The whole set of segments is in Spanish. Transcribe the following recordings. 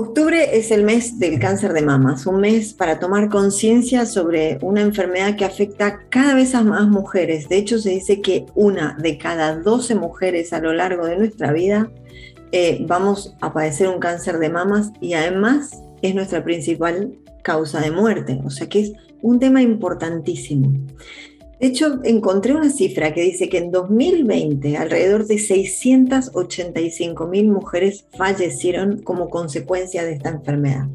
Octubre es el mes del cáncer de mamas, un mes para tomar conciencia sobre una enfermedad que afecta cada vez a más mujeres. De hecho, se dice que una de cada 12 mujeres a lo largo de nuestra vida vamos a padecer un cáncer de mamas y además es nuestra principal causa de muerte. O sea que es un tema importantísimo. De hecho, encontré una cifra que dice que en 2020 alrededor de 685.000 mujeres fallecieron como consecuencia de esta enfermedad.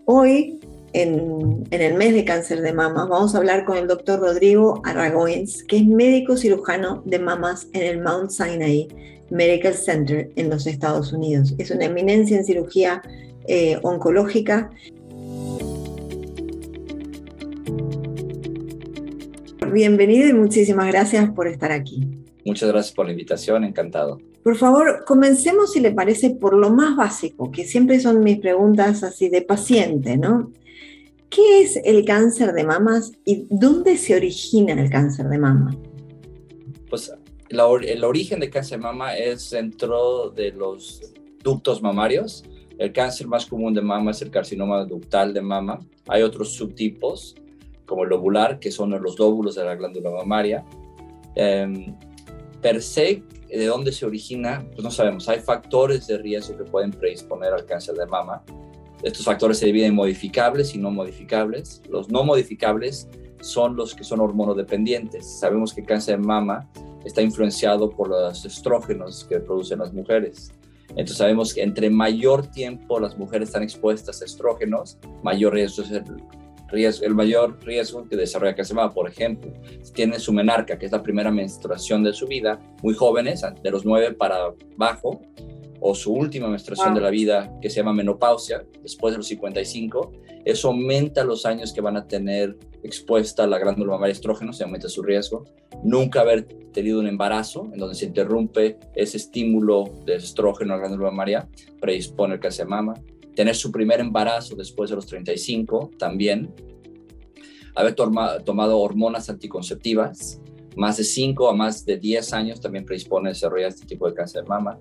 Hoy, en el mes de cáncer de mama, vamos a hablar con el doctor Rodrigo Arragoins, que es médico cirujano de mamas en el Mount Sinai Medical Center en los Estados Unidos. Es una eminencia en cirugía oncológica. Bienvenido y muchísimas gracias por estar aquí. Muchas gracias por la invitación, encantado. Por favor, comencemos, si le parece, por lo más básico, que siempre son mis preguntas así de paciente, ¿no? ¿Qué es el cáncer de mamas y dónde se origina el cáncer de mama? Pues el origen de cáncer de mama es dentro de los ductos mamarios. El cáncer más común de mama es el carcinoma ductal de mama. Hay otros subtipos, como el lobular, que son los lóbulos de la glándula mamaria. Per se, ¿de dónde se origina? Pues no sabemos. Hay factores de riesgo que pueden predisponer al cáncer de mama. Estos factores se dividen en modificables y no modificables. Los no modificables son los que son hormonodependientes. Sabemos que el cáncer de mama está influenciado por los estrógenos que producen las mujeres. Entonces sabemos que entre mayor tiempo las mujeres están expuestas a estrógenos, mayor riesgo es el mayor riesgo que desarrolla cáncer de mama. Por ejemplo, si tienen su menarca, que es la primera menstruación de su vida, muy jóvenes, de los 9 para abajo, o su última menstruación de la vida, que se llama menopausia, después de los 55, eso aumenta los años que van a tener expuesta la glándula mamaria a estrógenos, se aumenta su riesgo. Nunca haber tenido un embarazo, en donde se interrumpe ese estímulo de estrógeno a la glándula mamaria, predispone al cáncer de mama. Tener su primer embarazo después de los 35 también. Haber tomado hormonas anticonceptivas, más de 5 a más de 10 años también predispone a desarrollar este tipo de cáncer de mama.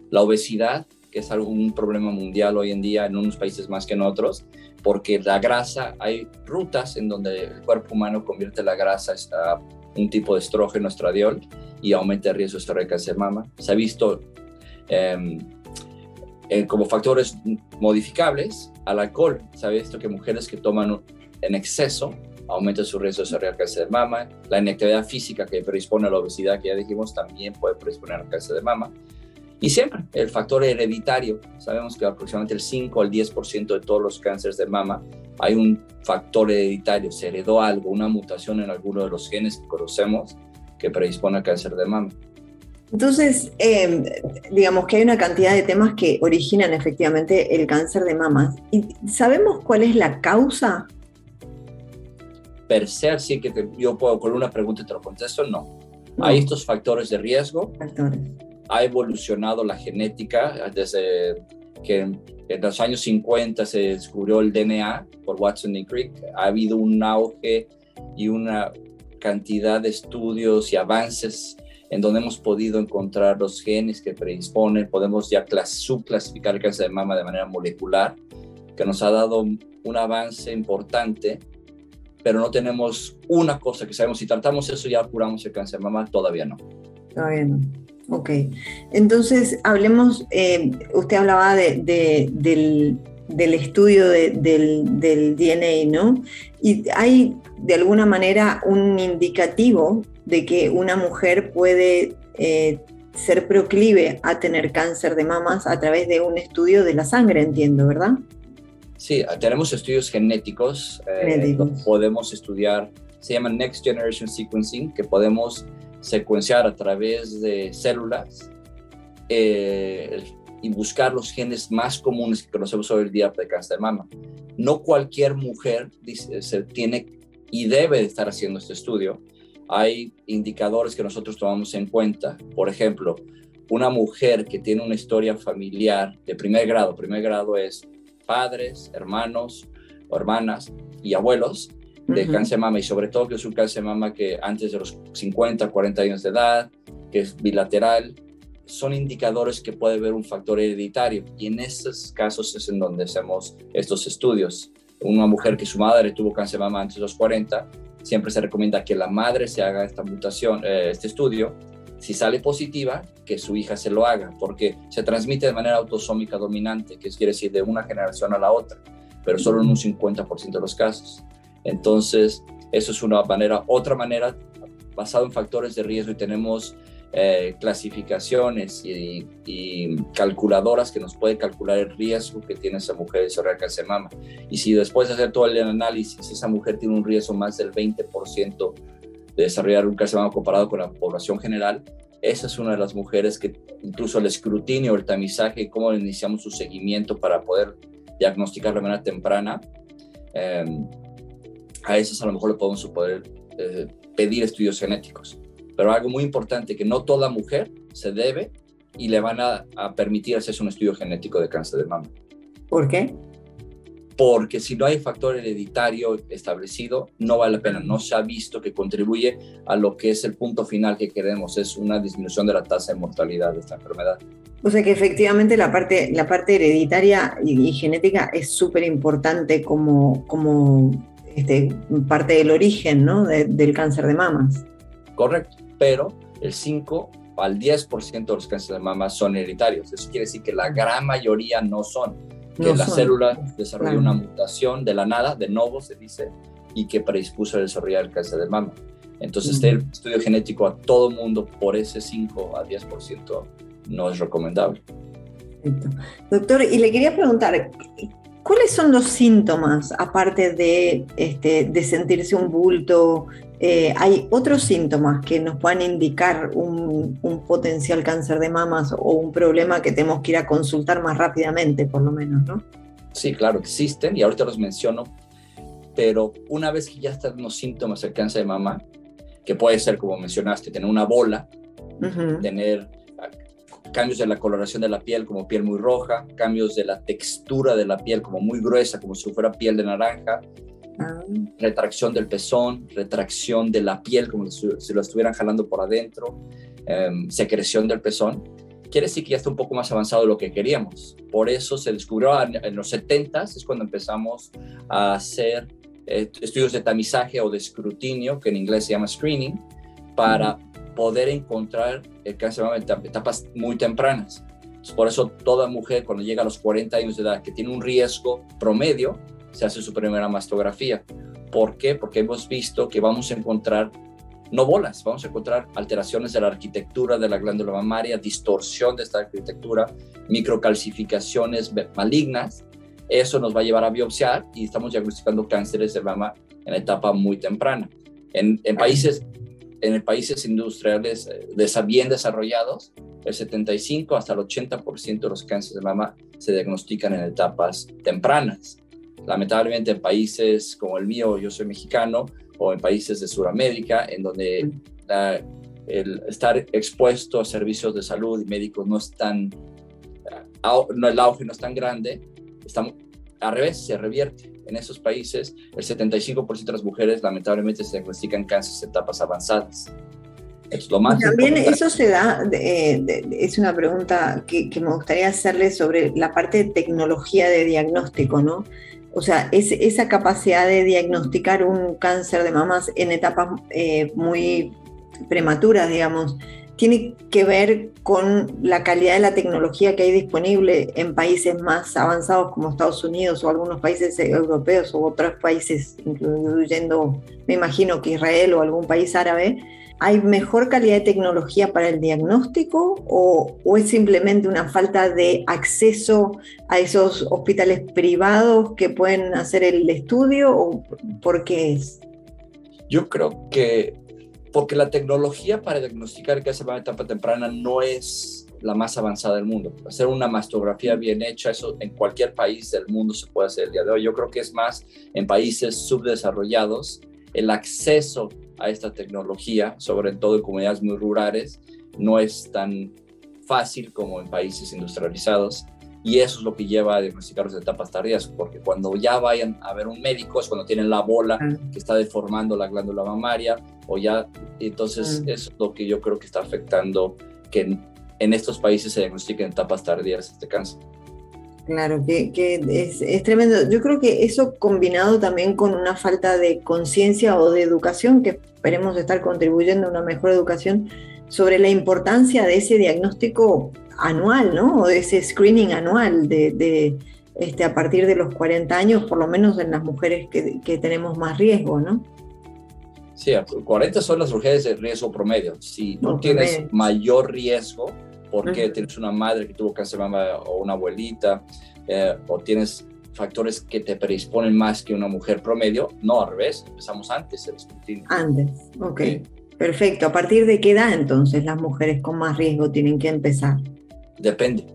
La obesidad, que es un problema mundial hoy en día en unos países más que en otros, porque la grasa, hay rutas en donde el cuerpo humano convierte la grasa a un tipo de estrógeno, estradiol, y aumenta el riesgo de desarrollar cáncer de mama. Se ha visto como factores modificables al alcohol. Se ha visto que mujeres que toman en exceso aumenta su riesgo de desarrollar cáncer de mama. La inactividad física que predispone a la obesidad, que ya dijimos, también puede predisponer al cáncer de mama. Y siempre el factor hereditario. Sabemos que aproximadamente el 5 al 10% de todos los cánceres de mama hay un factor hereditario. Se heredó algo, una mutación en alguno de los genes que conocemos que predispone al cáncer de mama. Entonces, digamos que hay una cantidad de temas que originan efectivamente el cáncer de mamas. ¿Y sabemos cuál es la causa? Per se, sí que yo puedo con una pregunta te lo contesto, no. Hay estos factores de riesgo. Ha evolucionado la genética desde que en los años 50 se descubrió el DNA por Watson y Crick. Ha habido un auge y una cantidad de estudios y avances en donde hemos podido encontrar los genes que predisponen, podemos ya subclasificar el cáncer de mama de manera molecular, que nos ha dado un avance importante, pero no tenemos una cosa que sabemos. Si tratamos eso, ya curamos el cáncer de mama, todavía no. Todavía no. Ok. Entonces, hablemos, usted hablaba del estudio del DNA, ¿no? Y hay, de alguna manera, un indicativo de que una mujer puede ser proclive a tener cáncer de mamas a través de un estudio de la sangre, entiendo, ¿verdad? Sí, tenemos estudios genéticos. Podemos estudiar, se llama Next Generation Sequencing, que podemos secuenciar a través de células y buscar los genes más comunes que conocemos hoy en día de cáncer de mama. No cualquier mujer se tiene y debe de estar haciendo este estudio. Hay indicadores que nosotros tomamos en cuenta. Por ejemplo, una mujer que tiene una historia familiar de primer grado es padres, hermanos o hermanas y abuelos de cáncer de mama, y sobre todo que es un cáncer de mama que antes de los 50, 40 años de edad, que es bilateral, son indicadores que puede haber un factor hereditario, y en estos casos es en donde hacemos estos estudios. Una mujer que su madre tuvo cáncer de mama antes de los 40, siempre se recomienda que la madre se haga esta mutación, este estudio. Si sale positiva, que su hija se lo haga, porque se transmite de manera autosómica dominante, que quiere decir de una generación a la otra, pero solo en un 50% de los casos. Entonces, eso es una manera. Otra manera, basado en factores de riesgo, y tenemos clasificaciones y calculadoras que nos pueden calcular el riesgo que tiene esa mujer de desarrollar cáncer de mama. Y si después de hacer todo el análisis, esa mujer tiene un riesgo más del 20% de desarrollar un cáncer de mama comparado con la población general, esa es una de las mujeres que incluso el escrutinio, el tamizaje, cómo iniciamos su seguimiento para poder diagnosticar de manera temprana, a esas a lo mejor le podemos poder pedir estudios genéticos. Pero algo muy importante, que no toda mujer se debe y le van a permitir hacerse un estudio genético de cáncer de mama. ¿Por qué? Porque si no hay factor hereditario establecido, no vale la pena. No se ha visto que contribuye a lo que es el punto final que queremos, es una disminución de la tasa de mortalidad de esta enfermedad. O sea que efectivamente la parte hereditaria y genética es súper importante como parte del origen, ¿no? del cáncer de mamas. Correcto, pero el 5 al 10% de los cánceres de mama son hereditarios. Eso quiere decir que la gran mayoría no son. Que la célula desarrolla una mutación de la nada, de novo se dice, y que predispuso a desarrollar el cáncer de mama. Entonces, el estudio genético a todo mundo por ese 5 a 10% no es recomendable. Perfecto. Doctor, y le quería preguntar, ¿cuáles son los síntomas, aparte de sentirse un bulto? ¿Hay otros síntomas que nos puedan indicar un potencial cáncer de mamas o un problema que tenemos que ir a consultar más rápidamente, por lo menos, ¿no? Sí, claro, existen y ahorita los menciono, pero una vez que ya están los síntomas del cáncer de mama, que puede ser, como mencionaste, tener una bola, tener cambios de la coloración de la piel, como piel muy roja, cambios de la textura de la piel, como muy gruesa, como si fuera piel de naranja, retracción del pezón, retracción de la piel, como si lo estuvieran jalando por adentro, secreción del pezón, quiere decir que ya está un poco más avanzado de lo que queríamos. Por eso se descubrió en los 70s, es cuando empezamos a hacer estudios de tamizaje o de escrutinio, que en inglés se llama screening, para poder encontrar el cáncer de mama en etapas muy tempranas. Entonces, por eso toda mujer cuando llega a los 40 años de edad que tiene un riesgo promedio, se hace su primera mastografía. ¿Por qué? Porque hemos visto que vamos a encontrar, no bolas, vamos a encontrar alteraciones de la arquitectura de la glándula mamaria, distorsión de esta arquitectura, microcalcificaciones malignas. Eso nos va a llevar a biopsiar y estamos diagnosticando cánceres de mama en etapa muy temprana. En países industriales bien desarrollados, el 75 hasta el 80% de los cánceres de mama se diagnostican en etapas tempranas. Lamentablemente en países como el mío, yo soy mexicano, o en países de Sudamérica, en donde el estar expuesto a servicios de salud y médicos no es tan, el auge no es tan grande, al revés, se revierte. En esos países, el 75% de las mujeres lamentablemente se diagnostican cánceres en etapas avanzadas. Es lo más También importante. eso se da, es una pregunta que me gustaría hacerle sobre la parte de tecnología de diagnóstico, ¿no? O sea, esa capacidad de diagnosticar un cáncer de mamas en etapas muy prematuras, digamos, tiene que ver con la calidad de la tecnología que hay disponible en países más avanzados como Estados Unidos o algunos países europeos o otros países, incluyendo, me imagino que Israel o algún país árabe. ¿Hay mejor calidad de tecnología para el diagnóstico o es simplemente una falta de acceso a esos hospitales privados que pueden hacer el estudio o por qué es? Yo creo que porque la tecnología para diagnosticar el cáncer de mama en etapa temprana no es la más avanzada del mundo. Hacer una mastografía bien hecha, eso en cualquier país del mundo se puede hacer el día de hoy. Yo creo que es más en países subdesarrollados el acceso a esta tecnología, sobre todo en comunidades muy rurales, no es tan fácil como en países industrializados, y eso es lo que lleva a diagnosticarlos en etapas tardías, porque cuando ya vayan a ver un médico es cuando tienen la bola que está deformando la glándula mamaria, entonces eso es lo que yo creo que está afectando, que en estos países se diagnostica en etapas tardías este cáncer. Claro, que es tremendo. Yo creo que eso combinado también con una falta de conciencia o de educación, que esperemos estar contribuyendo a una mejor educación sobre la importancia de ese diagnóstico anual, ¿no? O de ese screening anual a partir de los 40 años, por lo menos en las mujeres que tenemos más riesgo, ¿no? Sí, 40 son las mujeres de riesgo promedio. Si tú tienes mayor riesgo, porque tienes una madre que tuvo cáncer de mama o una abuelita, o tienes factores que te predisponen más que una mujer promedio, no, al revés, empezamos antes el escrutinio. Antes, ok. Sí. Perfecto. ¿A partir de qué edad entonces las mujeres con más riesgo tienen que empezar? Depende.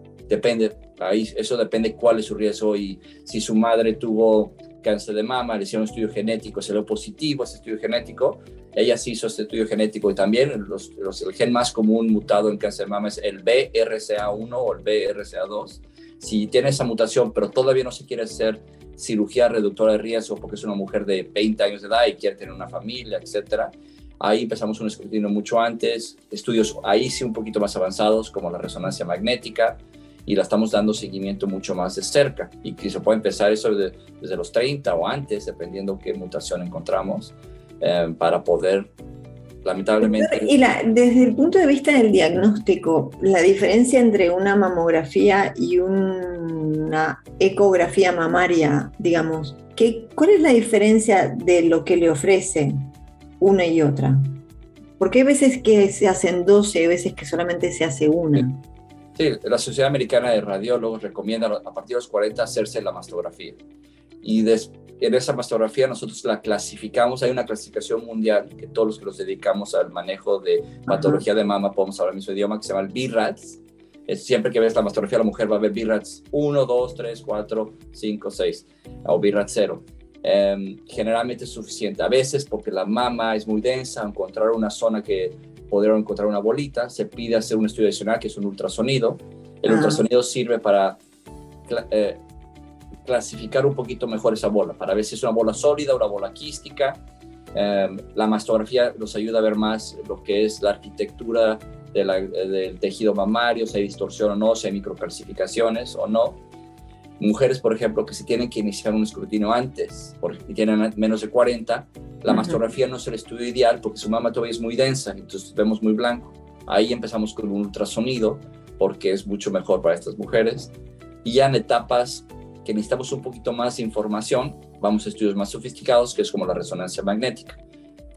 Ahí, eso depende cuál es su riesgo, y si su madre tuvo cáncer de mama, le hicieron un estudio genético, salió positivo ese estudio genético, ella sí hizo este estudio genético, y también el gen más común mutado en cáncer de mama es el BRCA1 o el BRCA2. Si tiene esa mutación, pero todavía no se quiere hacer cirugía reductora de riesgo porque es una mujer de 20 años de edad y quiere tener una familia, etcétera, ahí empezamos un escrutinio mucho antes, estudios ahí sí un poquito más avanzados como la resonancia magnética, y la estamos dando seguimiento mucho más de cerca, y que se puede empezar eso desde los 30 o antes, dependiendo qué mutación encontramos, para poder, lamentablemente... Y desde el punto de vista del diagnóstico, la diferencia entre una mamografía y una ecografía mamaria, digamos, ¿cuál es la diferencia de lo que le ofrece una y otra? Porque hay veces que se hacen 12, hay veces que solamente se hace una. Sí, la Sociedad Americana de Radiólogos recomienda a partir de los 40 hacerse la mastografía. Y en esa mastografía nosotros la clasificamos, hay una clasificación mundial que todos los que nos dedicamos al manejo de patología de mama podemos hablar el mismo idioma, que se llama el BRADS. Siempre que ves la mastografía, la mujer va a ver BRADS 1, 2, 3, 4, 5, 6, o BRADS 0. Generalmente es suficiente. A veces, porque la mama es muy densa, encontrar una zona que pudieron encontrar una bolita, se pide hacer un estudio adicional que es un ultrasonido. El ultrasonido sirve para clasificar un poquito mejor esa bola, para ver si es una bola sólida o una bola quística. La mastografía nos ayuda a ver más lo que es la arquitectura del tejido mamario, si hay distorsión o no, si hay microcalcificaciones o no. Mujeres, por ejemplo, que se tienen que iniciar un escrutinio antes y tienen menos de 40, la mastografía no es el estudio ideal porque su mama todavía es muy densa, entonces vemos muy blanco. Ahí empezamos con un ultrasonido porque es mucho mejor para estas mujeres. Y ya en etapas que necesitamos un poquito más de información, vamos a estudios más sofisticados, que es como la resonancia magnética.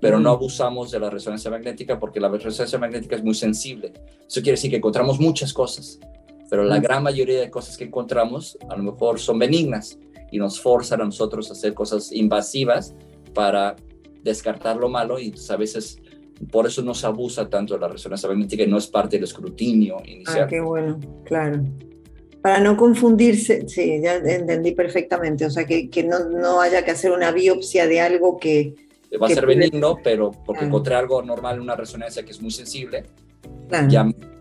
Pero no abusamos de la resonancia magnética porque la resonancia magnética es muy sensible. Eso quiere decir que encontramos muchas cosas, pero la gran mayoría de cosas que encontramos a lo mejor son benignas y nos forzan a nosotros a hacer cosas invasivas para descartar lo malo, y entonces a veces por eso no se abusa tanto de la resonancia magnética y no es parte del escrutinio inicial. Qué bueno, claro. Para no confundirse, sí, ya entendí perfectamente, o sea, que no haya que hacer una biopsia de algo que... Va a ser benigno, pero porque encontré algo normal en una resonancia que es muy sensible,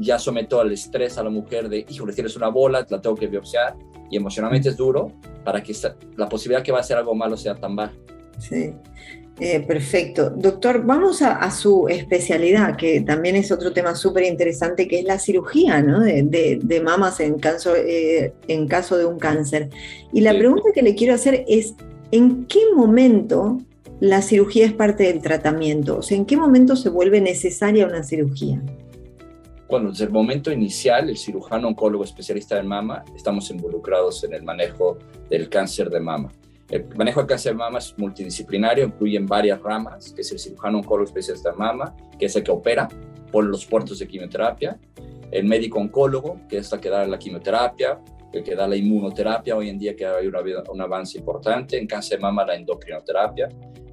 ya someto al estrés a la mujer de, híjole, tienes una bola, la tengo que biopsiar, y emocionalmente es duro para que la posibilidad que va a hacer algo malo sea tan baja. Sí, perfecto. Doctor, vamos a su especialidad, que también es otro tema súper interesante, que es la cirugía, ¿no? de mamas en caso de un cáncer. Y la pregunta que le quiero hacer es, ¿en qué momento la cirugía es parte del tratamiento? O sea, ¿en qué momento se vuelve necesaria una cirugía? Bueno, desde el momento inicial, el cirujano oncólogo especialista en mama, estamos involucrados en el manejo del cáncer de mama. El manejo del cáncer de mama es multidisciplinario, incluye varias ramas, que es el cirujano oncólogo especialista en mama, que es el que opera por los puertos de quimioterapia, el médico oncólogo, que es el que da la quimioterapia, el que da la inmunoterapia, hoy en día que hay un avance importante, en cáncer de mama la endocrinoterapia,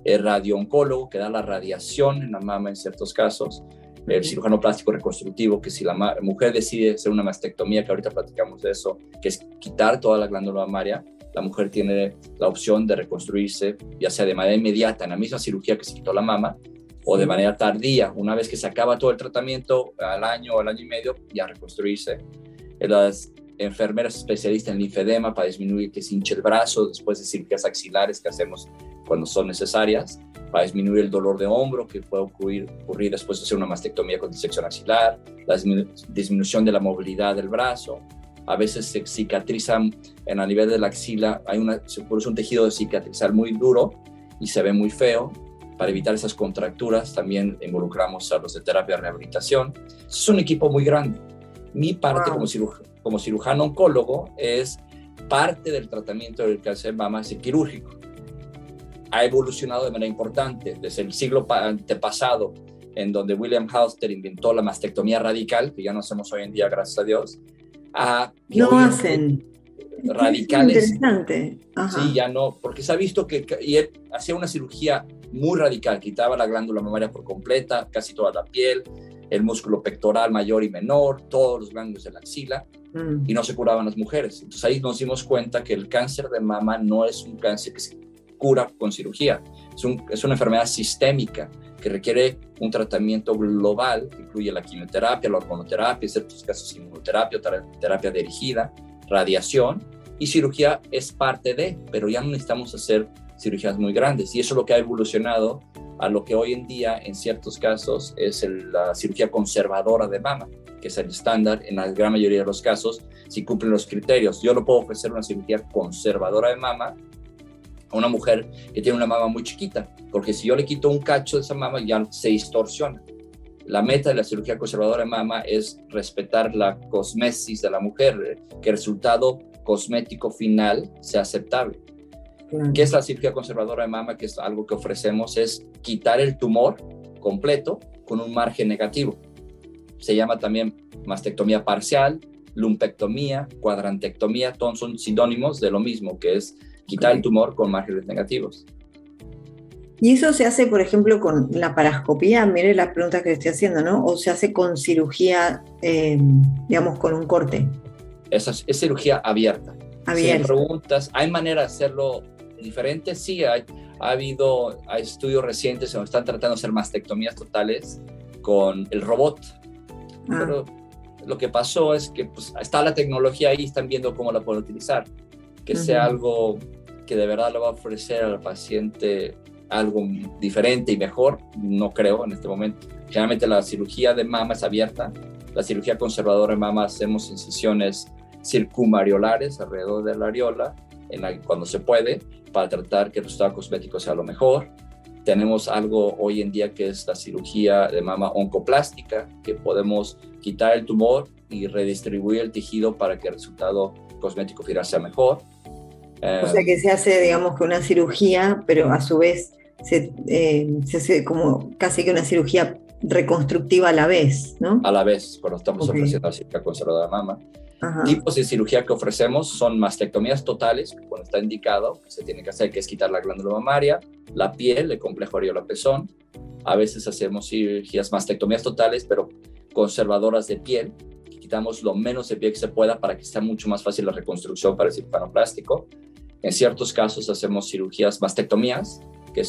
el radiooncólogo, que da la radiación en la mama en ciertos casos, el cirujano plástico reconstructivo, que si la mujer decide hacer una mastectomía, que ahorita platicamos de eso, que es quitar toda la glándula mamaria, la mujer tiene la opción de reconstruirse, ya sea de manera inmediata, en la misma cirugía que se quitó la mama, o de manera tardía, una vez que se acaba todo el tratamiento, al año o al año y medio, ya reconstruirse. Las enfermeras especialistas en linfedema para disminuir que se hinche el brazo, después de cirugías axilares que hacemos cuando son necesarias, para disminuir el dolor de hombro que puede ocurrir después de hacer una mastectomía con disección axilar, la disminución de la movilidad del brazo. A veces se cicatriza a nivel de la axila, se produce un tejido cicatrizal muy duro y se ve muy feo. Para evitar esas contracturas también involucramos a los de terapia de rehabilitación. Es un equipo muy grande. Mi parte como cirujano oncólogo es parte del tratamiento del cáncer de mama quirúrgico. Ha evolucionado de manera importante desde el siglo antepasado, en donde William Halster inventó la mastectomía radical, que ya no hacemos hoy en día, gracias a Dios. No hacen. Radicales. Es interesante. Ajá. Sí, ya no, porque se ha visto que él hacía una cirugía muy radical, quitaba la glándula mamaria por completa, casi toda la piel, el músculo pectoral mayor y menor, todos los ganglios de la axila, y no se curaban las mujeres. Entonces ahí nos dimos cuenta que el cáncer de mama no es un cáncer que se cura con cirugía, es una enfermedad sistémica que requiere un tratamiento global, que incluye la quimioterapia, la hormonoterapia, en ciertos casos inmunoterapia, terapia dirigida, radiación, y cirugía es parte de, pero ya no necesitamos hacer cirugías muy grandes, y eso es lo que ha evolucionado a lo que hoy en día en ciertos casos es la cirugía conservadora de mama, que es el estándar en la gran mayoría de los casos si cumplen los criterios. Yo no puedo ofrecer una cirugía conservadora de mama a una mujer que tiene una mama muy chiquita, porque si yo le quito un cacho de esa mama ya se distorsiona. La meta de la cirugía conservadora de mama es respetar la cosmesis de la mujer, que el resultado cosmético final sea aceptable. ¿Qué es la cirugía conservadora de mama? Que es algo que ofrecemos, es quitar el tumor completo con un margen negativo. Se llama también mastectomía parcial, lumpectomía, cuadrantectomía, todos son sinónimos de lo mismo, que es quitar el tumor con márgenes negativos. Y eso se hace, por ejemplo, con la paroscopía, mire la pregunta que le estoy haciendo, ¿no? O se hace con cirugía, digamos, con un corte. Esa es cirugía abierta. Si me preguntas, ¿hay manera de hacerlo diferente? Sí, hay estudios recientes donde están tratando de hacer mastectomías totales con el robot. Pero lo que pasó es que pues, está la tecnología ahí, están viendo cómo la pueden utilizar. Que sea algo que de verdad le va a ofrecer al paciente algo diferente y mejor, no creo en este momento. Generalmente la cirugía de mama es abierta. La cirugía conservadora de mama hacemos incisiones circumareolares alrededor de la areola cuando se puede, para tratar que el resultado cosmético sea lo mejor. Tenemos algo hoy en día que es la cirugía de mama oncoplástica, que podemos quitar el tumor y redistribuir el tejido para que el resultado cosmético final sea mejor. O sea que se hace, digamos, que una cirugía, pero a su vez se hace como casi que una cirugía reconstructiva a la vez, ¿no? A la vez, cuando estamos ofreciendo la cirugía conservadora de mama. Tipos de cirugía que ofrecemos son mastectomías totales, cuando está indicado, que se tiene que hacer, que es quitar la glándula mamaria, la piel, el complejo areola-pezón. A veces hacemos cirugías mastectomías totales, pero conservadoras de piel, que quitamos lo menos de piel que se pueda para que sea mucho más fácil la reconstrucción para el cirujano plástico. En ciertos casos hacemos cirugías mastectomías, que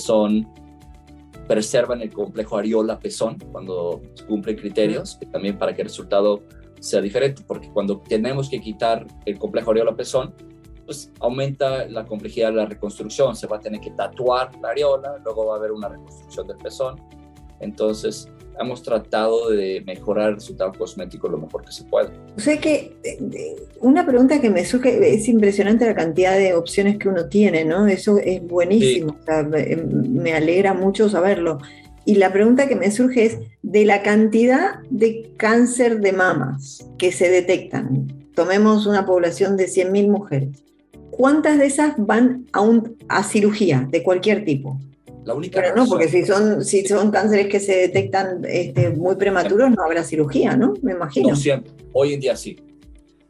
preservan el complejo areola-pezón cuando cumplen criterios, y también para que el resultado sea diferente, porque cuando tenemos que quitar el complejo areola-pezón, pues aumenta la complejidad de la reconstrucción, se va a tener que tatuar la areola, luego va a haber una reconstrucción del pezón. Entonces hemos tratado de mejorar el resultado cosmético lo mejor que se puede. O sea que una pregunta que me surge, es impresionante la cantidad de opciones que uno tiene, ¿no? Eso es buenísimo, sí. O sea, me alegra mucho saberlo. Y la pregunta que me surge es, de la cantidad de cáncer de mamas que se detectan, tomemos una población de 100.000 mujeres, ¿cuántas de esas van a cirugía de cualquier tipo? La única Pero no, porque si son cánceres que se detectan muy prematuros, no habrá cirugía, ¿no? Me imagino. No siempre. Hoy en día sí.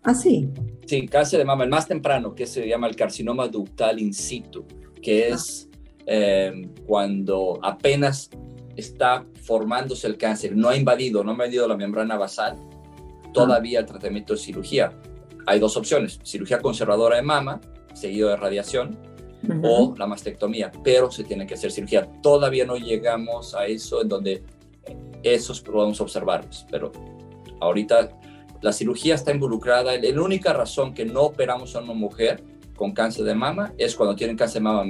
¿Ah, sí? Sí, cáncer de mama, el más temprano, que se llama el carcinoma ductal in situ, que es cuando apenas está formándose el cáncer, no ha invadido la membrana basal, todavía el tratamiento es cirugía. Hay dos opciones, cirugía conservadora de mama, seguido de radiación, o la mastectomía, pero se tiene que hacer cirugía. Todavía no llegamos a eso en donde esos podemos observarlos, pero ahorita la cirugía está involucrada. La única razón que no operamos a una mujer con cáncer de mama es cuando tienen cáncer de mama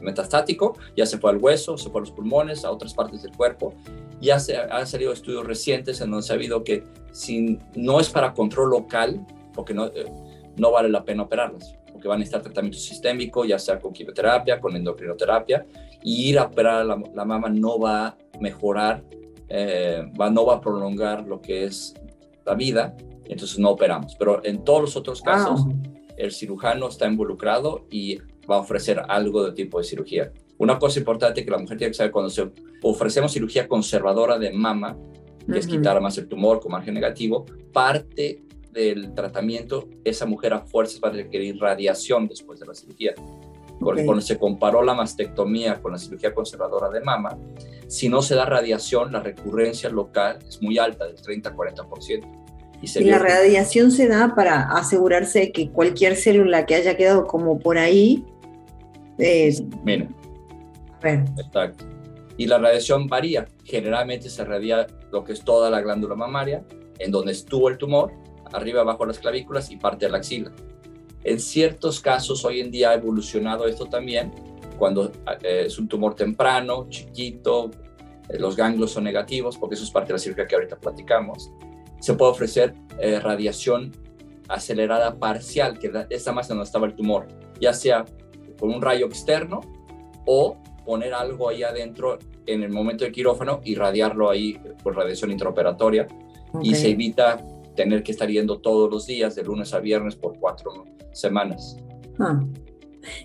metastático, ya se fue al hueso, se fue a los pulmones, a otras partes del cuerpo. Ya han salido estudios recientes en donde se ha sabido que si no es para control local, porque no vale la pena operarlas, porque van a necesitar tratamiento sistémico, ya sea con quimioterapia, con endocrinoterapia, y ir a operar la mama no va a mejorar, no va a prolongar lo que es la vida, entonces no operamos. Pero en todos los otros casos, el cirujano está involucrado y va a ofrecer algo de tipo de cirugía. Una cosa importante que la mujer tiene que saber: cuando ofrecemos cirugía conservadora de mama, que es quitar más el tumor con margen negativo, parte del tratamiento, esa mujer a fuerzas va a requerir radiación después de la cirugía. Porque cuando se comparó la mastectomía con la cirugía conservadora de mama, si no se da radiación, la recurrencia local es muy alta, del 30-40%. Y la radiación se da para asegurarse de que cualquier célula que haya quedado como por ahí... Mira. Exacto. Y la radiación varía. Generalmente se radia lo que es toda la glándula mamaria, en donde estuvo el tumor, arriba, abajo las clavículas y parte de la axila. En ciertos casos, hoy en día ha evolucionado esto también, cuando es un tumor temprano, chiquito, los ganglios son negativos, porque eso es parte de la cirugía que ahorita platicamos. Se puede ofrecer radiación acelerada parcial, que es más donde estaba el tumor, ya sea con un rayo externo o poner algo ahí adentro en el momento del quirófano y radiarlo ahí por radiación intraoperatoria. Y se evita tener que estar yendo todos los días, de lunes a viernes, por 4 semanas.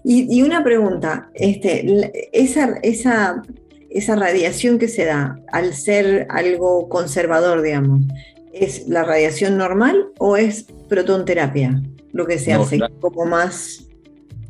Y una pregunta, esa radiación que se da al ser algo conservador, digamos, ¿es la radiación normal o es protonterapia lo que se hace? Como más...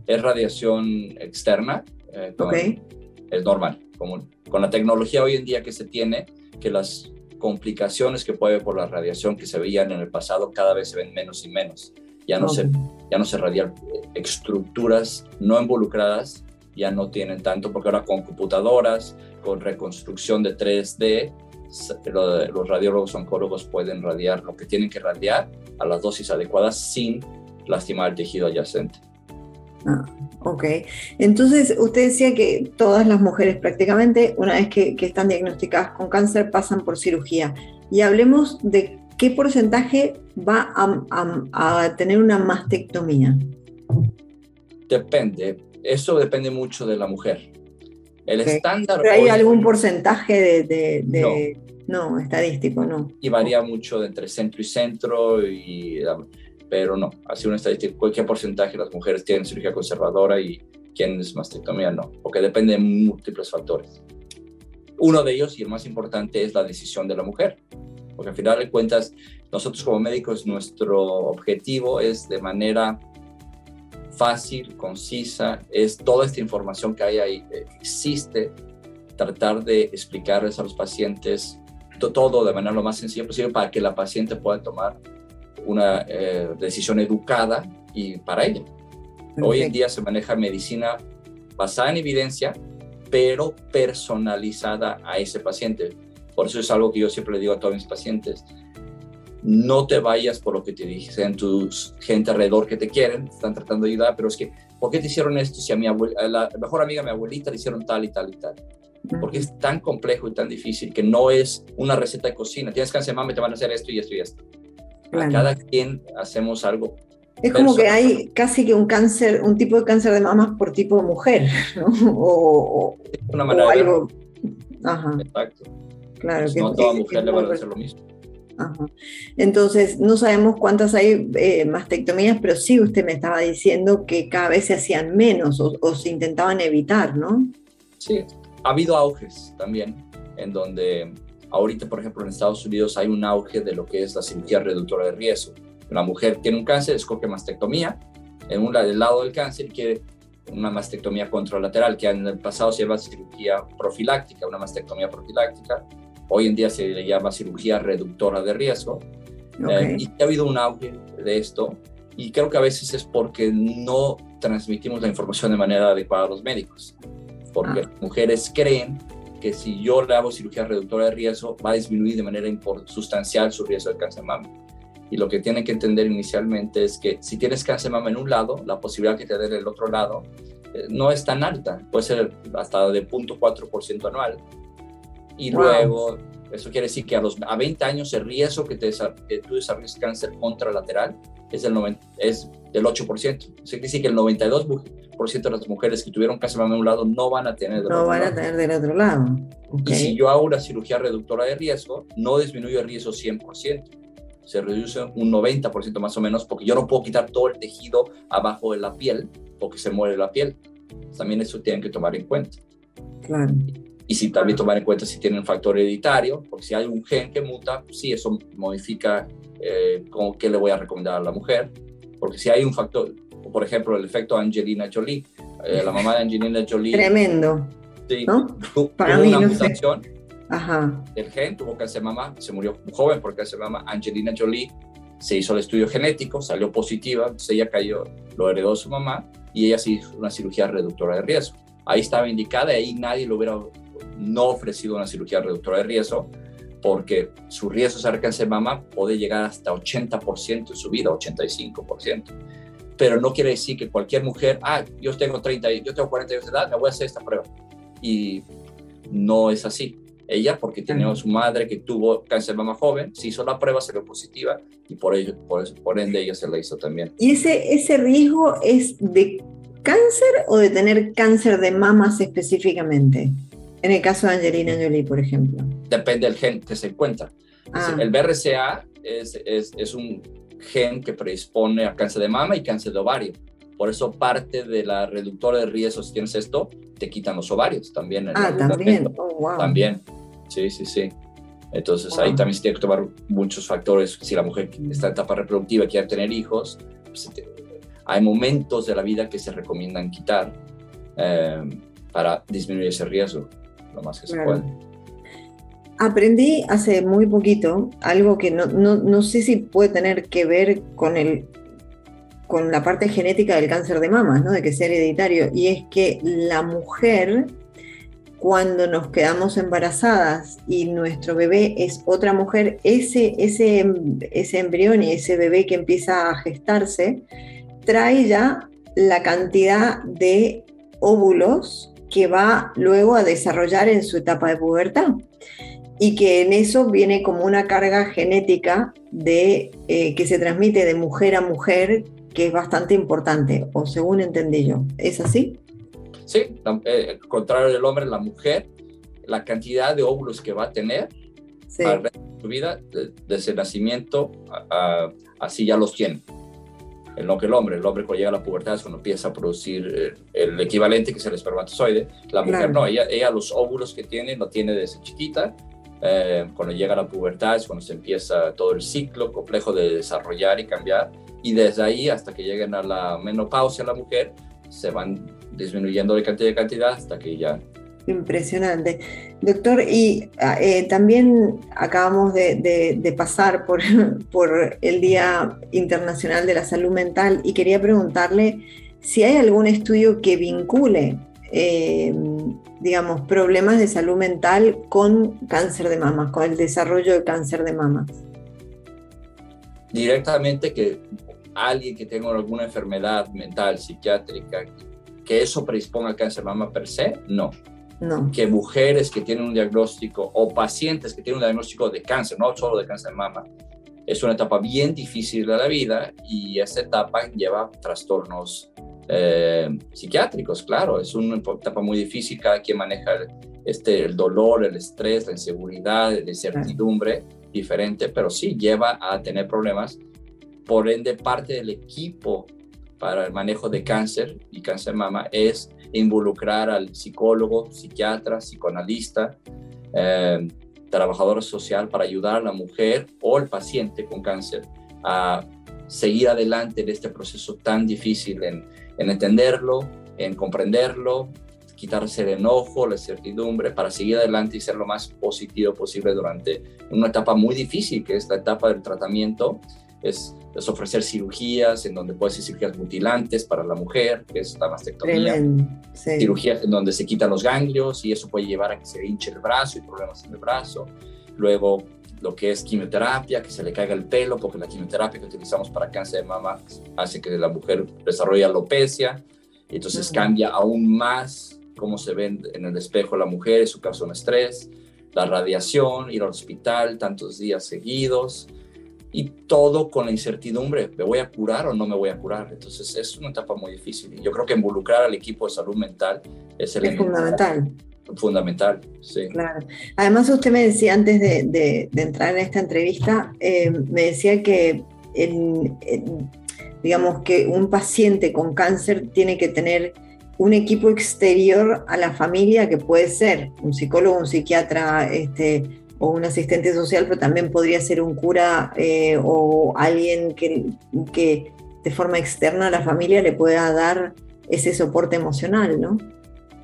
Es radiación externa, es normal, común. Con la tecnología hoy en día que se tiene, que las complicaciones que puede haber por la radiación que se veían en el pasado cada vez se ven menos y menos. Ya no se radian estructuras no involucradas, ya no tienen tanto, porque ahora con computadoras, con reconstrucción de 3D, los radiólogos oncólogos pueden radiar lo que tienen que radiar a las dosis adecuadas sin lastimar el tejido adyacente. Entonces usted decía que todas las mujeres prácticamente, una vez que están diagnosticadas con cáncer, pasan por cirugía. Y hablemos de qué porcentaje va a tener una mastectomía. Depende, eso depende mucho de la mujer. El estándar... ¿Pero hay algún porcentaje no, estadístico, no? Y varía mucho entre centro y centro, pero no, así una estadística, cualquier porcentaje de las mujeres tienen cirugía conservadora y quienes mastectomía no, porque depende de múltiples factores. Uno de ellos, y el más importante, es la decisión de la mujer, porque al final de cuentas, nosotros como médicos, nuestro objetivo es de manera fácil, concisa, es toda esta información que hay ahí, existe, tratar de explicarles a los pacientes todo de manera lo más sencilla posible para que la paciente pueda tomar una decisión educada y para ella. Hoy en día se maneja medicina basada en evidencia, pero personalizada a ese paciente. Por eso es algo que yo siempre le digo a todos mis pacientes: no te vayas por lo que te dicen tus gente alrededor que te quieren, están tratando de ayudar, pero es que, ¿por qué te hicieron esto? Si a la mejor amiga, mi abuelita, le hicieron tal y tal y tal. Porque es tan complejo y tan difícil que no es una receta de cocina. Tienes cáncer de mama y te van a hacer esto y esto y esto. Claro. A cada quien hacemos algo. Es como que hay casi que un tipo de cáncer de mama por tipo de mujer, ¿no? Una manera o algo. Exacto. Claro. Pues no a toda mujer le van a hacer lo mismo. Entonces, no sabemos cuántas hay mastectomías, pero sí usted me estaba diciendo que cada vez se hacían menos o se intentaban evitar, ¿no? Sí, ha habido auges también, en donde ahorita, por ejemplo, en Estados Unidos hay un auge de lo que es la cirugía reductora de riesgo. Una mujer tiene un cáncer, escoge mastectomía, del lado del cáncer quiere una mastectomía contralateral, que en el pasado se llama cirugía profiláctica, una mastectomía profiláctica. Hoy en día se le llama cirugía reductora de riesgo. Y ha habido un auge de esto, y creo que a veces es porque no transmitimos la información de manera adecuada a los médicos, porque las mujeres creen que si yo le hago cirugía reductora de riesgo va a disminuir de manera sustancial su riesgo de cáncer de mama. Y lo que tienen que entender inicialmente es que si tienes cáncer de mama en un lado, la posibilidad que te dé el otro lado no es tan alta, puede ser hasta de 0.4% anual. Y luego, eso quiere decir que a 20 años el riesgo que tú desarrolles cáncer contralateral es del 8%. Eso quiere decir que el 92% de las mujeres que tuvieron cáncer de mama en un lado no van a tener del otro lado. Tener del otro lado. Okay. Y si yo hago una cirugía reductora de riesgo, no disminuyo el riesgo 100%. Se reduce un 90% más o menos, porque yo no puedo quitar todo el tejido abajo de la piel, porque se muere la piel. También eso tienen que tomar en cuenta. Claro. Y si también tomar en cuenta si tienen un factor hereditario, porque si hay un gen que muta, pues sí, eso modifica como qué le voy a recomendar a la mujer. Porque si hay un factor, por ejemplo, el efecto Angelina Jolie, la mamá de Angelina Jolie. Tremendo. Sí, ¿no? tuvo una mutación. Ajá. El gen, tuvo cáncer de mama, se murió joven por cáncer de mama. Angelina Jolie se hizo el estudio genético, salió positiva, entonces ella cayó, lo heredó su mamá y ella se hizo una cirugía reductora de riesgo. Ahí estaba indicada y ahí nadie le hubiera no ofrecido una cirugía reductora de riesgo, porque su riesgo de hacer cáncer de mama puede llegar hasta 80% en su vida, 85%. Pero no quiere decir que cualquier mujer, yo tengo 40 años de edad, me voy a hacer esta prueba. Y no es así. Ella, porque tenía a su madre que tuvo cáncer de mama joven, se hizo la prueba, salió positiva y por ende ella se la hizo también. ¿Y ese riesgo es de cáncer o de tener cáncer de mamas específicamente? En el caso de Angelina Jolie, por ejemplo. Depende del gen que se encuentra. El BRCA es un gen que predispone a cáncer de mama y cáncer de ovario. Por eso parte de la reductora de riesgo, si tienes esto, te quitan los ovarios también. También. Oh, wow. También. Sí. Entonces ahí también se tiene que tomar muchos factores. Si la mujer está en etapa reproductiva y quiere tener hijos, pues, hay momentos de la vida que se recomiendan quitar para disminuir ese riesgo lo más que se puede. Aprendí hace muy poquito algo que no sé si puede tener que ver con la parte genética del cáncer de mama, ¿no? De que sea hereditario, y es que la mujer, cuando nos quedamos embarazadas y nuestro bebé es otra mujer, ese embrión y ese bebé que empieza a gestarse trae ya la cantidad de óvulos que va luego a desarrollar en su etapa de pubertad, y que en eso viene como una carga genética que se transmite de mujer a mujer, que es bastante importante, o según entendí yo. ¿Es así? Sí, al contrario del hombre, la mujer, la cantidad de óvulos que va a tener al resto de su vida, desde el nacimiento, así ya los tiene. No que el hombre cuando llega a la pubertad es cuando empieza a producir el equivalente, que es el espermatozoide. La mujer no, ella los óvulos que tiene, lo tiene desde chiquita. Cuando llega a la pubertad es cuando se empieza todo el ciclo complejo de desarrollar y cambiar, y desde ahí hasta que lleguen a la menopausia la mujer se van disminuyendo de cantidad hasta que ya... Impresionante. Doctor, y también acabamos de pasar por el Día Internacional de la Salud Mental, y quería preguntarle si hay algún estudio que vincule digamos, problemas de salud mental con cáncer de mama, con el desarrollo de cáncer de mama. Directamente que alguien que tenga alguna enfermedad mental, psiquiátrica, que eso predisponga al cáncer de mama per se, no. Que mujeres que tienen un diagnóstico o pacientes que tienen un diagnóstico de cáncer, no solo de cáncer de mama, es una etapa bien difícil de la vida, y esa etapa lleva trastornos psiquiátricos, claro. Es una etapa muy difícil, cada quien maneja el dolor, el estrés, la inseguridad, la incertidumbre diferente, pero sí lleva a tener problemas. Por ende, parte del equipo para el manejo de cáncer y cáncer de mama es involucrar al psicólogo, psiquiatra, psicoanalista, trabajador social, para ayudar a la mujer o el paciente con cáncer a seguir adelante en este proceso tan difícil, en entenderlo, en comprenderlo, quitarse el enojo, la incertidumbre, para seguir adelante y ser lo más positivo posible durante una etapa muy difícil, que es la etapa del tratamiento. Es ofrecer cirugías en donde puede ser cirugías mutilantes para la mujer, que es la mastectomía, cirugías en donde se quitan los ganglios, y eso puede llevar a que se hinche el brazo y problemas en el brazo. Luego lo que es quimioterapia, que se le caiga el pelo, porque la quimioterapia que utilizamos para cáncer de mama hace que la mujer desarrolle alopecia, y entonces cambia aún más cómo se ve en el espejo la mujer, eso causa un estrés, la radiación, ir al hospital tantos días seguidos, y todo con la incertidumbre, ¿me voy a curar o no me voy a curar? Entonces es una etapa muy difícil, y yo creo que involucrar al equipo de salud mental es fundamental. Fundamental, sí. Claro. Además, usted me decía antes de entrar en esta entrevista, me decía que digamos que un paciente con cáncer tiene que tener un equipo exterior a la familia, que puede ser un psicólogo, un psiquiatra, o un asistente social, pero también podría ser un cura o alguien que de forma externa a la familia le pueda dar ese soporte emocional, ¿no?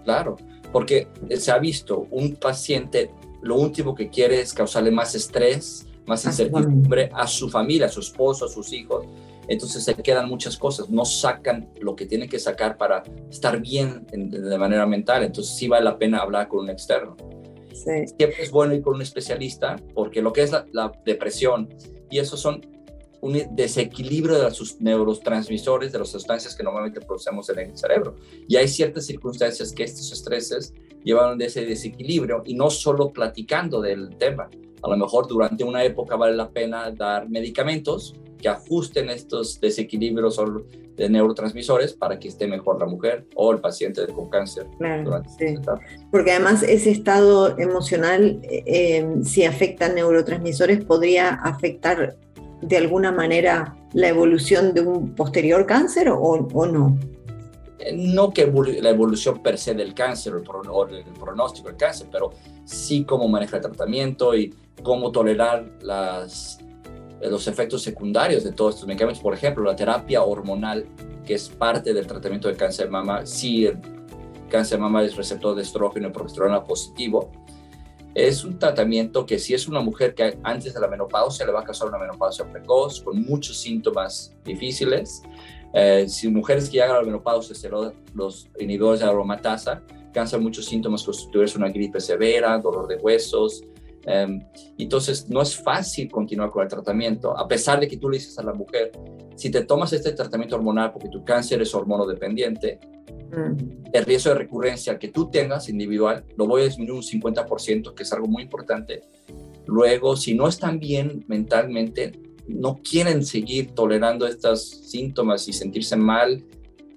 Claro, porque se ha visto, un paciente lo último que quiere es causarle más estrés, más incertidumbre a su familia, a su esposo, a sus hijos. Entonces se quedan muchas cosas, no sacan lo que tienen que sacar para estar bien de manera mental. Entonces sí vale la pena hablar con un externo. Sí. Siempre es bueno ir con un especialista, porque lo que es la depresión, y eso son un desequilibrio de los neurotransmisores, de las sustancias que normalmente producemos en el cerebro. Y hay ciertas circunstancias que estos estreses llevan de ese desequilibrio, y no solo platicando del tema. A lo mejor durante una época vale la pena dar medicamentos que ajusten estos desequilibrios de neurotransmisores para que esté mejor la mujer o el paciente con cáncer. Claro, sí. Porque además ese estado emocional, si afecta neurotransmisores, podría afectar de alguna manera la evolución de un posterior cáncer o no. No que la evolución per se del cáncer o el pronóstico del cáncer, pero sí cómo maneja el tratamiento y cómo tolerar los efectos secundarios de todos estos medicamentos. Por ejemplo, la terapia hormonal, que es parte del tratamiento de cáncer de mama. Si el cáncer de mama es receptor de estrógeno y progesterona positivo, es un tratamiento que, si es una mujer que antes de la menopausia, le va a causar una menopausia precoz con muchos síntomas difíciles. Si mujeres que llegan a la menopausia, los inhibidores de aromatasa causan muchos síntomas, como si tuvieras una gripe severa, dolor de huesos. Entonces no es fácil continuar con el tratamiento, a pesar de que tú le dices a la mujer: si te tomas este tratamiento hormonal porque tu cáncer es hormonodependiente, el riesgo de recurrencia que tú tengas individual lo voy a disminuir un 50%, que es algo muy importante. Luego, si no están bien mentalmente, no quieren seguir tolerando estos síntomas y sentirse mal.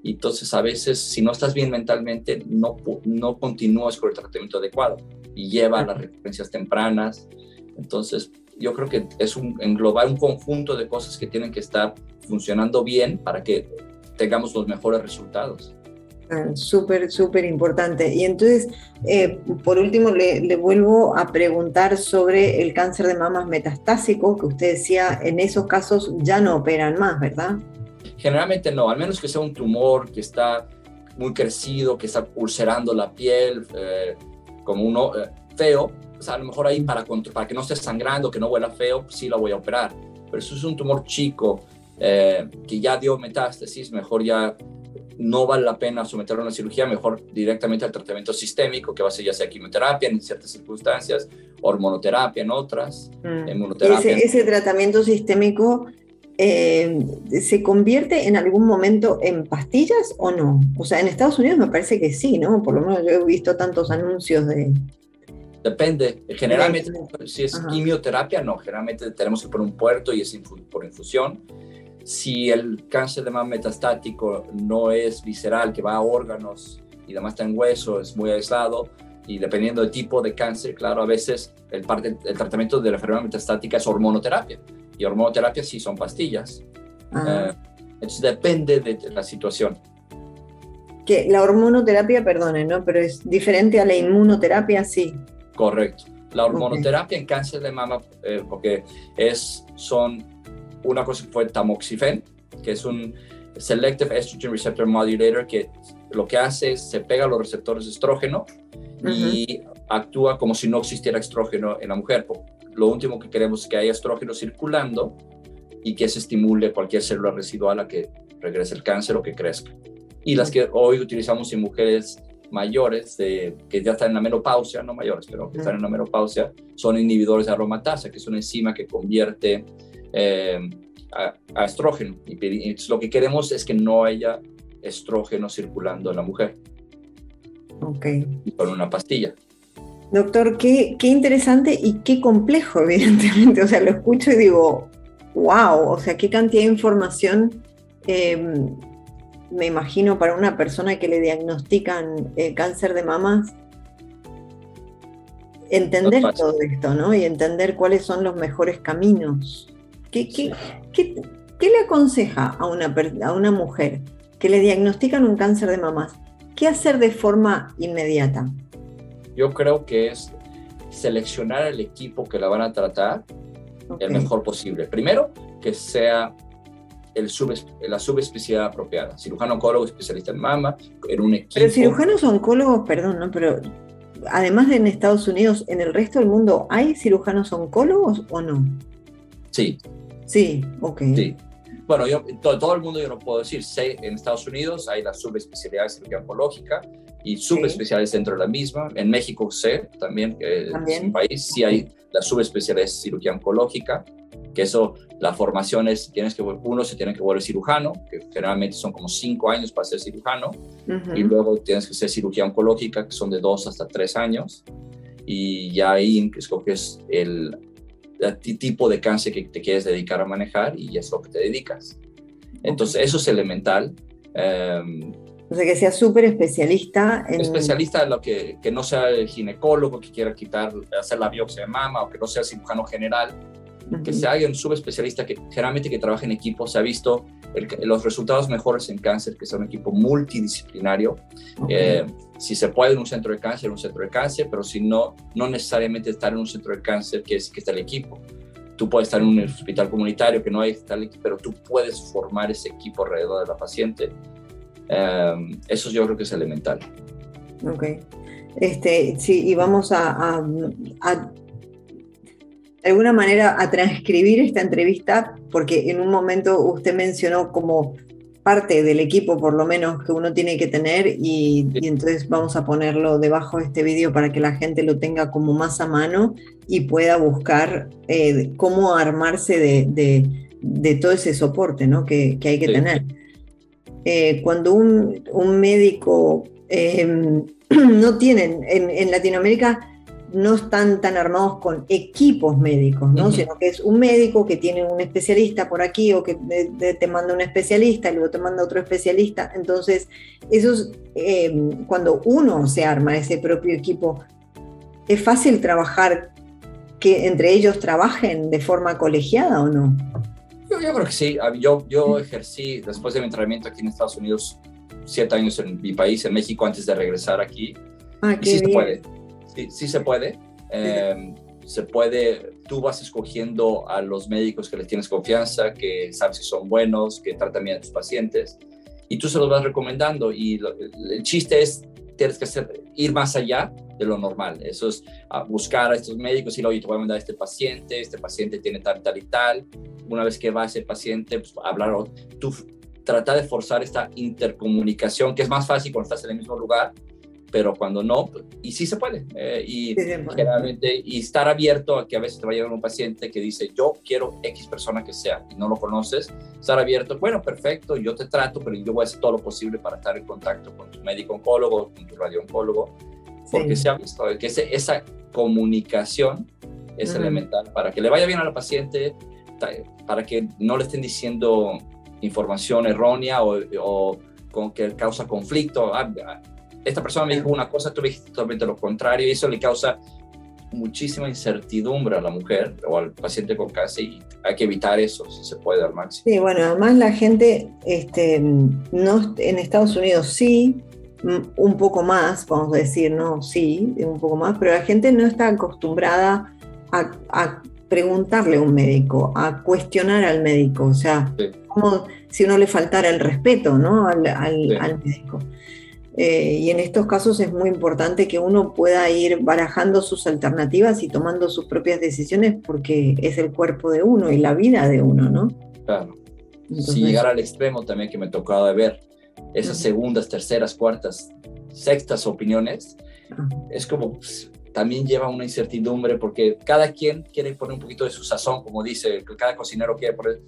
Y entonces a veces, si no estás bien mentalmente, no continúas con el tratamiento adecuado y lleva a las recurrencias tempranas. Entonces yo creo que es englobar un conjunto de cosas que tienen que estar funcionando bien para que tengamos los mejores resultados. Súper, súper importante. Y entonces, por último, le vuelvo a preguntar sobre el cáncer de mamas metastásico, que usted decía, en esos casos ya no operan más, ¿verdad? Generalmente no, al menos que sea un tumor que está muy crecido, que está ulcerando la piel, como uno feo. O sea, a lo mejor ahí para que no esté sangrando, que no huela feo, sí la voy a operar. Pero si es un tumor chico que ya dio metástasis, mejor ya no vale la pena someterlo a una cirugía, mejor directamente al tratamiento sistémico, que va a ser ya sea quimioterapia en ciertas circunstancias, hormonoterapia en otras, inmunoterapia. Ese tratamiento sistémico ¿se convierte en algún momento en pastillas o no? O sea, en Estados Unidos me parece que sí, ¿no? Por lo menos yo he visto tantos anuncios de... Depende. Generalmente, si es quimioterapia, no. Generalmente tenemos que poner un puerto y es por infusión. Si el cáncer de mama metastático no es visceral, que va a órganos y además está en hueso, es muy aislado, y dependiendo del tipo de cáncer, claro, a veces el tratamiento de la enfermedad metastática es hormonoterapia. Y hormonoterapia sí son pastillas. Entonces depende de la situación. Que la hormonoterapia, perdone, ¿no? Pero es diferente a la inmunoterapia, sí. Correcto. La hormonoterapia en cáncer de mama, porque una cosa que fue tamoxifen, que es un Selective Estrogen Receptor Modulator, que lo que hace es se pega a los receptores de estrógeno y actúa como si no existiera estrógeno en la mujer. Lo último que queremos es que haya estrógeno circulando y que se estimule cualquier célula residual a que regrese el cáncer o que crezca. Y las que hoy utilizamos en mujeres mayores que ya están en la menopausia, no mayores, pero que están en la menopausia, son inhibidores de aromatasa, que es una enzima que convierte a estrógeno. Y lo que queremos es que no haya estrógeno circulando en la mujer. Ok. Y con una pastilla. Doctor, qué interesante y qué complejo, evidentemente. O sea, lo escucho y digo, wow, o sea, qué cantidad de información, me imagino, para una persona que le diagnostican cáncer de mamas, entender todo esto, ¿no? Y entender cuáles son los mejores caminos. ¿Qué le aconseja a una mujer que le diagnostican un cáncer de mamas? ¿Qué hacer de forma inmediata? Yo creo que es seleccionar el equipo que la van a tratar el mejor posible. Primero, que sea la subespecialidad apropiada. Cirujano oncólogo especialista en mama, en un equipo. Pero cirujanos oncólogos, perdón, ¿no? Pero además de en Estados Unidos, ¿en el resto del mundo hay cirujanos oncólogos o no? Sí. Sí, ok. Sí. Bueno, todo el mundo yo no puedo decir. Sé, en Estados Unidos hay la subespecialidad de cirugía oncológica y subespecialidades dentro de la misma. En México sé también que es un país, sí hay la subespecialidad de cirugía oncológica, que eso, la formación es, uno se tiene que volver cirujano, que generalmente son como 5 años para ser cirujano, y luego tienes que ser cirugía oncológica, que son de 2 hasta 3 años, y ya ahí escoges el tipo de cáncer que te quieres dedicar a manejar y es lo que te dedicas. Entonces, eso es elemental. O sea, que sea súper especialista. Especialista en lo que no sea el ginecólogo que quiera hacer la biopsia de mama, o que no sea cirujano general, que sea alguien subespecialista que generalmente que trabaja en equipo. Se ha visto los resultados mejores en cáncer, que sea un equipo multidisciplinario. Si se puede en un centro de cáncer, pero si no, no necesariamente estar en un centro de cáncer que está el equipo. Tú puedes estar en un hospital comunitario que no hay tal equipo, pero tú puedes formar ese equipo alrededor de la paciente. Eso yo creo que es elemental. Ok. Sí, y vamos a de alguna manera a transcribir esta entrevista, porque en un momento usted mencionó como parte del equipo, por lo menos, que uno tiene que tener, y entonces vamos a ponerlo debajo de este video para que la gente lo tenga como más a mano y pueda buscar cómo armarse de todo ese soporte, ¿no? que hay que tener. Cuando un médico no tienen, en Latinoamérica no están tan armados con equipos médicos, ¿no? Sino que es un médico que tiene un especialista por aquí, o que te manda un especialista y luego te manda otro especialista. Entonces, cuando uno se arma ese propio equipo, ¿es fácil trabajar, que entre ellos trabajen de forma colegiada o no? Yo creo que sí. Yo ejercí, después de mi entrenamiento aquí en Estados Unidos, 7 años en mi país, en México, antes de regresar aquí. Y sí se puede. Sí se puede. Se puede. Tú vas escogiendo a los médicos que les tienes confianza, que sabes si son buenos, que tratan bien a tus pacientes, y tú se los vas recomendando. Y el chiste es, tienes que ir más allá de lo normal. Eso es buscar a estos médicos y decir, oye, te voy a mandar a este paciente tiene tal y tal. Una vez que va ese paciente, pues hablar, tú trata de forzar esta intercomunicación, que es más fácil cuando estás en el mismo lugar, pero cuando no, y sí se puede. Generalmente, y estar abierto a que a veces te va a llegar un paciente que dice, yo quiero X persona que sea, y no lo conoces, estar abierto, bueno, perfecto, yo te trato, pero yo voy a hacer todo lo posible para estar en contacto con tu médico oncólogo, con tu radio-oncólogo, porque se ha visto que esa comunicación es elemental para que le vaya bien a la paciente, para que no le estén diciendo información errónea o con que causa conflicto. Esta persona me dijo una cosa, tú me dijiste totalmente lo contrario, y eso le causa muchísima incertidumbre a la mujer o al paciente con cáncer, y hay que evitar eso si se puede al máximo. Sí, bueno, además la gente no, en Estados Unidos sí, un poco más, vamos a decir, no, sí, un poco más, pero la gente no está acostumbrada a preguntarle a un médico, a cuestionar al médico, o sea, como si uno le faltara el respeto, ¿no? al médico. Y en estos casos es muy importante que uno pueda ir barajando sus alternativas y tomando sus propias decisiones, porque es el cuerpo de uno y la vida de uno, ¿no? Claro. Entonces, si llegar al extremo también que me tocaba de ver, esas segundas, terceras, cuartas sextas opiniones, es como, pues, también lleva una incertidumbre porque cada quien quiere poner un poquito de su sazón, como dice, cada cocinero quiere poner,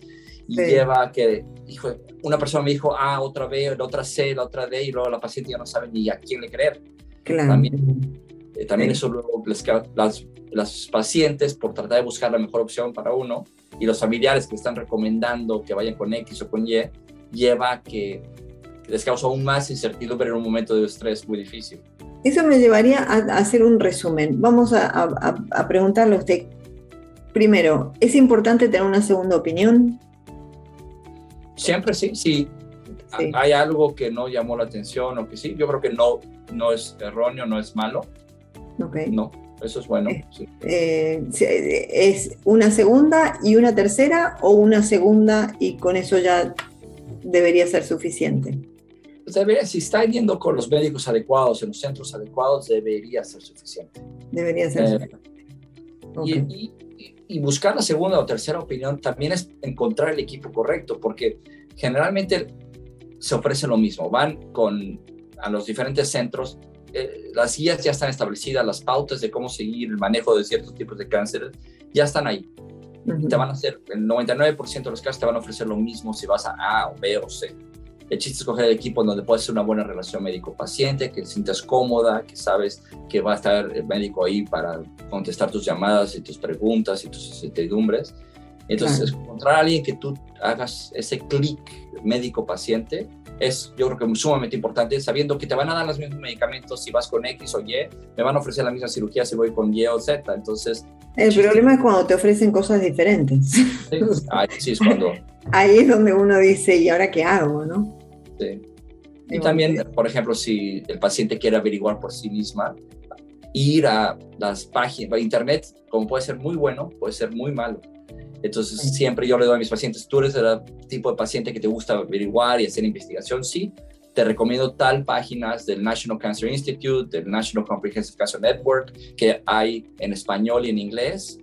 y lleva que, hijo, una persona me dijo A otra B, la otra C, la otra D, y luego la paciente ya no sabe ni a quién le creer. Claro. También eso luego las pacientes, por tratar de buscar la mejor opción para uno, y los familiares que están recomendando que vayan con X o con Y, lleva a que les causa aún más incertidumbre en un momento de estrés muy difícil. Eso me llevaría a hacer un resumen. Vamos a preguntarle a usted, primero, ¿es importante tener una segunda opinión? Siempre sí. Si hay algo que no llamó la atención o que sí, yo creo que no es erróneo, no es malo. Okay. No, eso es bueno. Sí. ¿Es una segunda y una tercera o una segunda y con eso ya debería ser suficiente? Pues si está yendo con los médicos adecuados, en los centros adecuados, debería ser suficiente. Debería ser suficiente. Okay. Y buscar la segunda o tercera opinión también es encontrar el equipo correcto, porque generalmente se ofrece lo mismo. Van a los diferentes centros, las guías ya están establecidas, las pautas de cómo seguir el manejo de ciertos tipos de cánceres ya están ahí. Uh-huh. Te van a hacer, el 99% de los casos te van a ofrecer lo mismo si vas a A o B o C. El chiste es escoger el equipo donde puedes hacer una buena relación médico-paciente, que te sientas cómoda, que sabes que va a estar el médico ahí para contestar tus llamadas y tus preguntas y tus incertidumbres. Entonces, encontrar a alguien que tú hagas ese clic médico-paciente es, yo creo que sumamente importante, sabiendo que te van a dar los mismos medicamentos si vas con X o Y, me van a ofrecer la misma cirugía si voy con Y o Z. Entonces, el problema es cuando te ofrecen cosas diferentes. Sí, es cuando... Ahí es donde uno dice, ¿y ahora qué hago, no? Sí. Y también, por ejemplo, si el paciente quiere averiguar por sí misma, ir a las páginas, internet, como puede ser muy bueno, puede ser muy malo. Entonces, siempre yo le doy a mis pacientes, tú eres el tipo de paciente que te gusta averiguar y hacer investigación, sí, te recomiendo tal páginas del National Cancer Institute, del National Comprehensive Cancer Network, que hay en español y en inglés,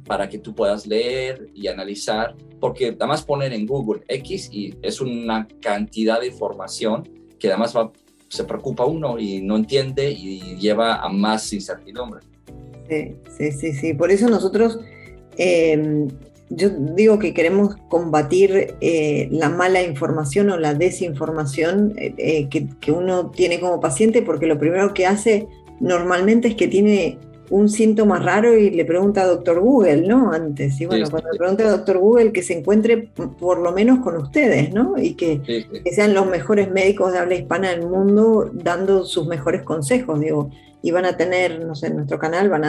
para que tú puedas leer y analizar, porque además poner en Google X y es una cantidad de información que además se preocupa uno y no entiende y lleva a más incertidumbre. Sí. Por eso nosotros, yo digo que queremos combatir la mala información o la desinformación que uno tiene como paciente, porque lo primero que hace normalmente es que tiene un síntoma raro y le pregunta a Dr. Google, ¿no? Antes, y bueno, cuando le pregunta a Dr. Google, que se encuentre por lo menos con ustedes, ¿no? Y que sean los mejores médicos de habla hispana del mundo dando sus mejores consejos, digo. Y van a tener, no sé, en nuestro canal van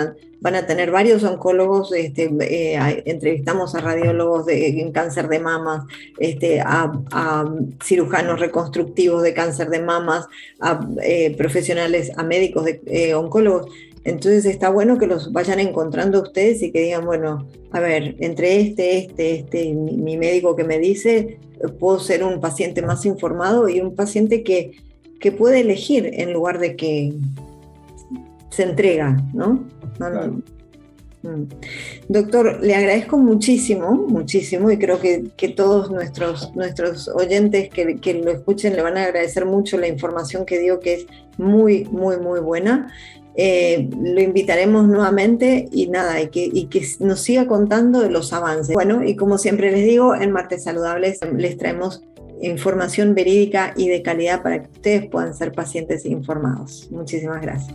a tener varios oncólogos, entrevistamos a radiólogos en cáncer de mamas, a cirujanos reconstructivos de cáncer de mamas, a profesionales, a médicos oncólogos. Entonces está bueno que los vayan encontrando ustedes y que digan, bueno, a ver, entre mi médico que me dice, puedo ser un paciente más informado y un paciente que puede elegir en lugar de que se entrega, ¿no? Claro. Doctor, le agradezco muchísimo, y creo que todos nuestros oyentes que lo escuchen le van a agradecer mucho la información que dio, que es muy, muy, muy buena. Lo invitaremos nuevamente y que nos siga contando de los avances. Bueno, y como siempre les digo, en Martes Saludables les traemos información verídica y de calidad para que ustedes puedan ser pacientes informados. Muchísimas gracias.